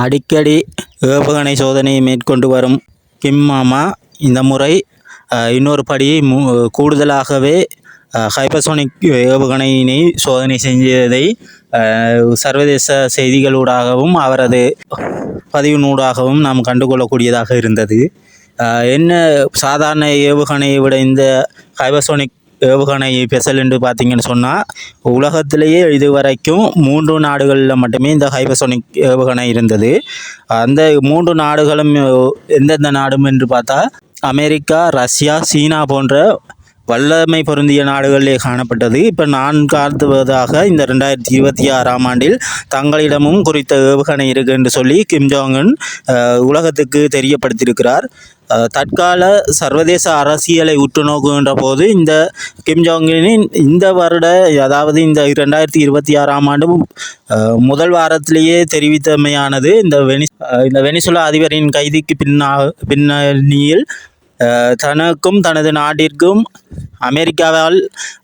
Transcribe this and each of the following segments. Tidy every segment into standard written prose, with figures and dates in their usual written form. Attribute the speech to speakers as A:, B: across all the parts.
A: அடிக்கடி ஏவுகணை சோதனையை மேற்கொண்டு வரும் கிம் மாமா இந்த முறை இன்னொரு படி கூடுதலாகவே ஹைப்பர்சோனிக் ஏவுகணையினை சோதனை செஞ்சதை சர்வதேச செய்திகளூடாகவும் அவரது பதிவினூடாகவும் நாம் கண்டுகொள்ளக்கூடியதாக இருந்தது. என்ன சாதாரண ஏவுகணையை விட இந்த ஹைப்பர்சோனிக் ஏவுகணை ஸ்பெஷல் என்று பார்த்தீங்கன்னு சொன்னால், உலகத்திலேயே இதுவரைக்கும் 3 நாடுகளில் மட்டுமே இந்த ஹைப்பர்சோனிக் ஏவுகணை இருந்தது. அந்த 3 நாடுகளும் எந்தெந்த நாடும் என்று பார்த்தா, அமெரிக்கா, ரஷ்யா, சீனா போன்ற வல்லமை பொருந்திய நாடுகளிலே காணப்பட்டது. இப்போ 4வது இந்த 2026ஆம் ஆண்டில் தங்களிடமும் குறித்த ஏவுகணை இருக்கு என்று சொல்லி கிம் ஜாங் உன் உலகத்துக்கு தெரியப்படுத்தியிருக்கிறார். தற்கால சர்வதேச அரசியலை உற்று நோக்குகின்ற போது இந்த கிம் ஜாங் உன்னின் இந்த வருட, அதாவது இந்த 2026ஆம் ஆண்டு முதல் வாரத்திலேயே தெரிவித்தமையானது இந்த வெனிசுலா அதிபரின் கைதிக்கு பின்னணியில் தனக்கும் தனது நாட்டிற்கும் அமெரிக்காவால்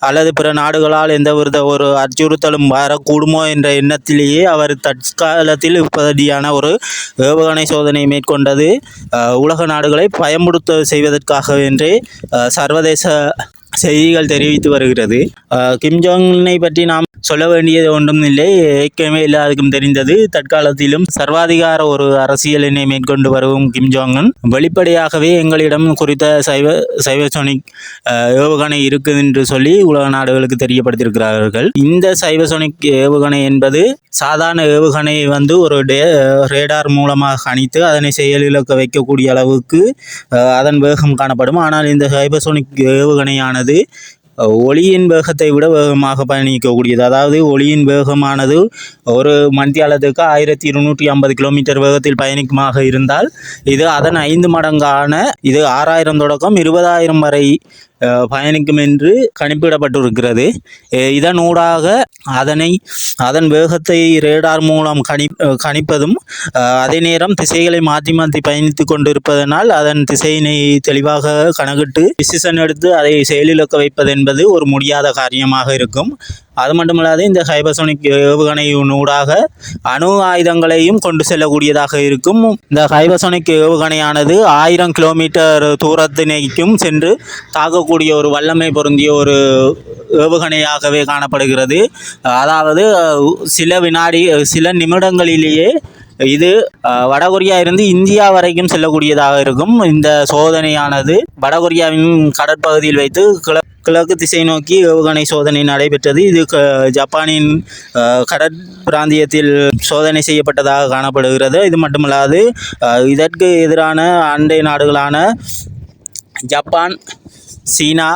A: அல்லது பிற நாடுகளால் எந்த ஒரு அச்சுறுத்தலும் வரக்கூடுமோ என்ற எண்ணத்திலேயே அவர் தற்காலத்தில் இப்படியான ஒரு ஏவுகணை சோதனை மேற்கொண்டது உலக நாடுகளை பயமுறுத்த செய்வதற்காகவென்றே சர்வதேச செய்திகள் தெரிவித்து வருகிறது. கிம் ஜாங் உன்னை பற்றி நாம் சொல்ல வேண்டியது ஒன்றும் இல்லை, ஏற்கனவே எல்லாருக்கும் தெரிந்தது. தற்காலத்திலும் சர்வாதிகார ஒரு அரசியலினை மேற்கொண்டு வரும் கிம் ஜாங் உன் வெளிப்படையாகவே எங்களிடம் குறித்த சைபர்சோனிக் ஏவுகணை இருக்குது என்று சொல்லி உலக நாடுகளுக்கு தெரியப்படுத்தியிருக்கிறார்கள். இந்த சைபர்சோனிக் ஏவுகணை என்பது சாதாரண ஏவுகணையை ஒரு ரேடார் மூலமாக கணித்து அதனை செயலிழக்க வைக்கக்கூடிய அளவுக்கு அதன் வேகம் காணப்படும். ஆனால் இந்த ஹைப்பர்சோனிக் ஏவுகணையானது ஒளியின் வேகத்தை விட வேகமாக பயணிக்கக்கூடியது. அதாவது ஒளியின் வேகமானது ஒரு மணித்தியாலத்துக்கு 1250 கிலோமீட்டர் வேகத்தில் பயணிக்குமாக இருந்தால், இது அதன் 5 மடங்கான 6000 தொடக்கம் 20,000 வரை பயணிக்கும் என்று கணிப்பிடப்பட்டிருக்கிறது. இதனூடாக அதன் வேகத்தை ரேடார் மூலம் கணிப்பதும் அதே நேரம் திசைகளை மாற்றி மாற்றி பயணித்து கொண்டிருப்பதனால் அதன் திசையினை தெளிவாக கணக்கிட்டு டிசிஷன் எடுத்து அதை செயலிழக்க வைப்பது என்பது ஒரு முடியாத காரியமாக இருக்கும். அது மட்டுமல்லாது இந்த ஹைப்பர்சோனிக் ஏவுகணையினூடாக அணு ஆயுதங்களையும் கொண்டு செல்லக்கூடியதாக இருக்கும். இந்த ஹைப்பர்சோனிக் ஏவுகணையானது 1000 கிலோமீட்டர் தூரத்தினைக்கும் சென்று தாக்கக்கூடிய ஒரு வல்லமை பொருந்திய ஒரு ஏவுகணையாகவே காணப்படுகிறது. அதாவது சில நிமிடங்களிலேயே இது வடகொரியா இருந்து இந்தியா வரைக்கும் செல்லக்கூடியதாக இருக்கும். இந்த சோதனையானது வடகொரியாவின் கடற்பகுதியில் வைத்து கிழக்கு திசை நோக்கி ஏவுகணை சோதனை நடைபெற்றது. இது ஜப்பானின் கடற்பிராந்தியத்தில் சோதனை செய்யப்பட்டதாக காணப்படுகிறது. இது மட்டுமல்லாது இதற்கு எதிரான அண்டை நாடுகளான ஜப்பான், சீனா,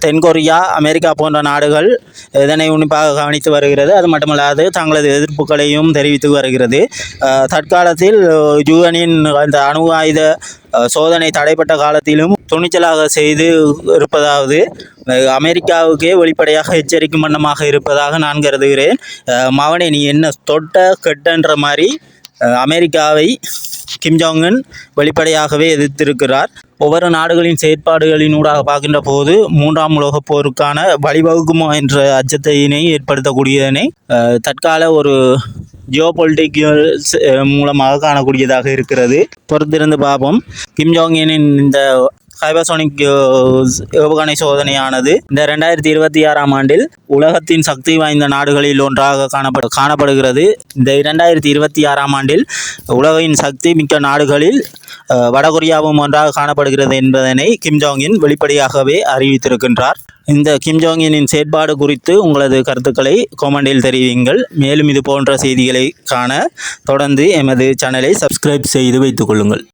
A: தென்கொரியா, அமெரிக்கா போன்ற நாடுகள் இதனை உன்னிப்பாக கவனித்து வருகிறது. அது மட்டுமல்லாது தங்களது எதிர்ப்புகளையும் தெரிவித்து வருகிறது. தற்காலத்தில் யுஎனின் அந்த அணு ஆயுத சோதனை தடைப்பட்ட காலத்திலும் துணிச்சலாக செய்து இருப்பதாவது அமெரிக்காவுக்கே வெளிப்படையாக எச்சரிக்கும் வண்ணமாக இருப்பதாக நான் கருதுகிறேன். மவனே, நீ என்ன தொட்ட கெட்டன்ற மாதிரி அமெரிக்காவை கிம் ஜாங் உன் வெளிப்படையாகவே எதிர்த்திருக்கிறார். ஒவ்வொரு நாடுகளின் செயற்பாடுகளினூடாக பார்க்கின்ற போது 3ஆம் உலகப் போருக்கான வழிவகுக்குமோ என்ற அச்சத்தினை ஏற்படுத்தக்கூடியதனை தற்கால ஒரு ஜியோபொலிட்டிக்கல் மூலமாக காணக்கூடியதாக இருக்கிறது. பொறுத்திருந்து பார்ப்போம். கிம் ஜாங் உன்னின் இந்த ஹைப்பர்சோனிக் ஏவுகணை சோதனையானது இந்த 2026ஆம் ஆண்டில் உலகத்தின் சக்தி வாய்ந்த நாடுகளில் ஒன்றாக காணப்படுகிறது. இந்த 2026ஆம் ஆண்டில் உலகின் சக்தி மிக்க நாடுகளில் வடகொரியாவும் ஒன்றாக காணப்படுகிறது என்பதனை கிம் ஜாங் உன் வெளிப்படையாகவே அறிவித்திருக்கின்றார். இந்த கிம் ஜாங் உன்னின் செயற்பாடு குறித்து உங்களது கருத்துக்களை கொமெண்டில் தெரிவியுங்கள். மேலும் இது போன்ற செய்திகளை காண தொடர்ந்து எமது சேனலை சப்ஸ்கிரைப் செய்து வைத்துக் கொள்ளுங்கள்.